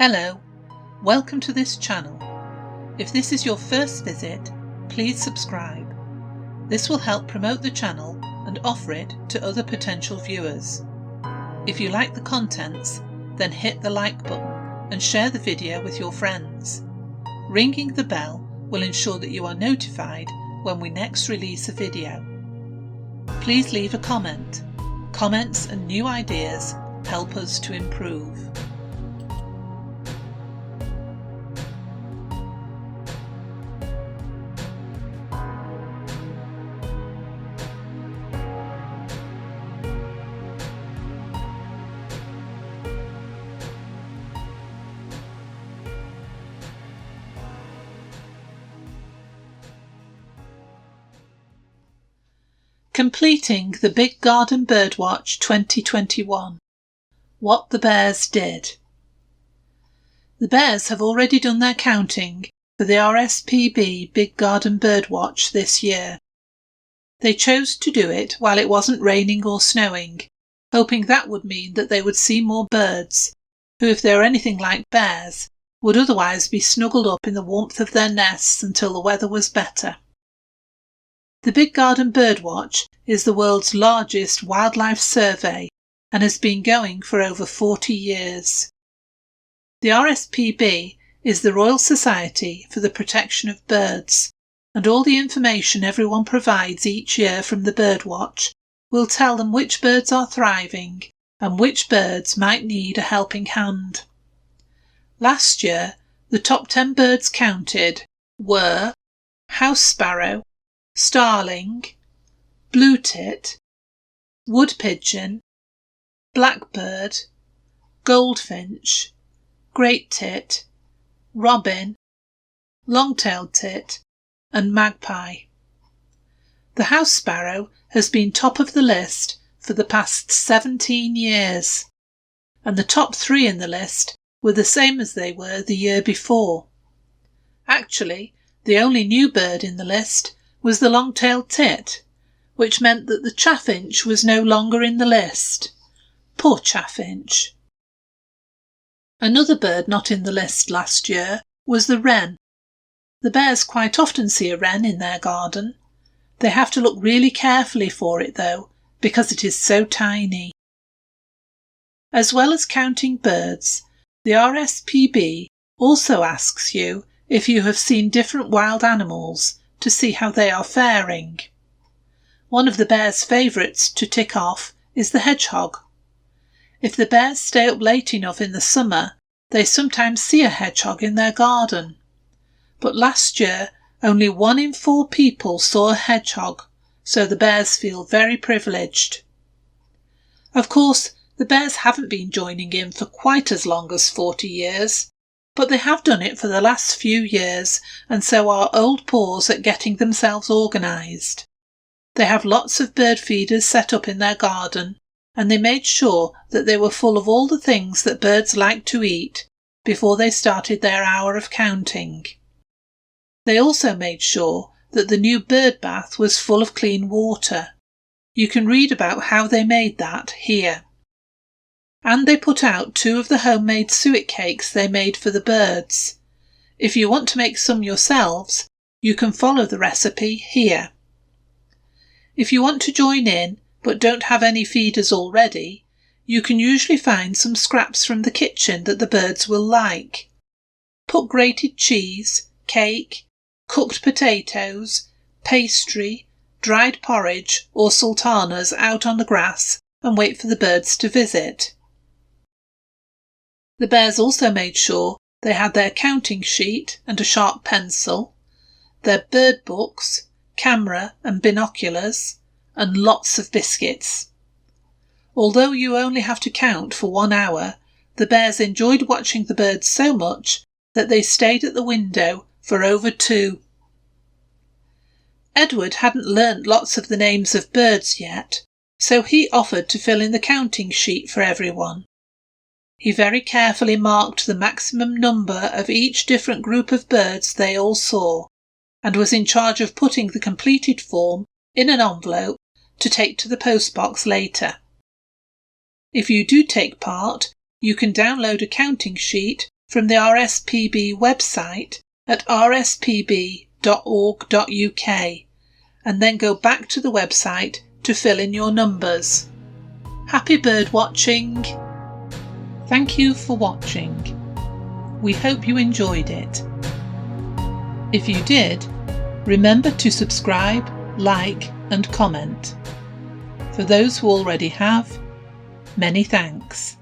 Hello, welcome to this channel. If this is your first visit, please subscribe. This will help promote the channel and offer it to other potential viewers. If you like the contents, then hit the like button and share the video with your friends. Ringing the bell will ensure that you are notified when we next release a video. Please leave a comment. Comments and new ideas help us to improve. Completing the Big Garden Birdwatch 2021. What the bears did. The bears have already done their counting for the RSPB Big Garden Birdwatch this year. They chose to do it while it wasn't raining or snowing, hoping that would mean that they would see more birds, who, if they were anything like bears, would otherwise be snuggled up in the warmth of their nests until the weather was better. The Big Garden Birdwatch is the world's largest wildlife survey and has been going for over 40 years. The RSPB is the Royal Society for the Protection of Birds, and all the information everyone provides each year from the Birdwatch will tell them which birds are thriving and which birds might need a helping hand. Last year, the top 10 birds counted were house sparrow, starling, blue tit, wood pigeon, blackbird, goldfinch, great tit, robin, long-tailed tit, and magpie. The house sparrow has been top of the list for the past 17 years, and the top 3 in the list were the same as they were the year before. Actually, the only new bird in the list was the long-tailed tit, which meant that the chaffinch was no longer in the list. Poor chaffinch. Another bird not in the list last year was the wren. The bears quite often see a wren in their garden. They have to look really carefully for it though, because it is so tiny. As well as counting birds, the RSPB also asks you if you have seen different wild animals to see how they are faring. One of the bears' favourites to tick off is the hedgehog. If the bears stay up late enough in the summer, they sometimes see a hedgehog in their garden. But last year, only 1 in 4 people saw a hedgehog, so the bears feel very privileged. Of course, the bears haven't been joining in for quite as long as 40 years, but they have done it for the last few years and so are old paws at getting themselves organised. They have lots of bird feeders set up in their garden, and they made sure that they were full of all the things that birds like to eat before they started their hour of counting. They also made sure that the new bird bath was full of clean water. You can read about how they made that here. And they put out 2 of the homemade suet cakes they made for the birds. If you want to make some yourselves, you can follow the recipe here. If you want to join in but don't have any feeders already, you can usually find some scraps from the kitchen that the birds will like. Put grated cheese, cake, cooked potatoes, pastry, dried porridge or sultanas out on the grass and wait for the birds to visit. The bears also made sure they had their counting sheet and a sharp pencil, their bird books, camera and binoculars, and lots of biscuits. Although you only have to count for 1 hour, the bears enjoyed watching the birds so much that they stayed at the window for over 2. Edward hadn't learnt lots of the names of birds yet, so he offered to fill in the counting sheet for everyone. He very carefully marked the maximum number of each different group of birds they all saw, and was in charge of putting the completed form in an envelope to take to the postbox later. If you do take part, you can download a counting sheet from the RSPB website at rspb.org.uk and then go back to the website to fill in your numbers. Happy bird watching! Thank you for watching. We hope you enjoyed it. If you did, remember to subscribe, like and comment. For those who already have, many thanks.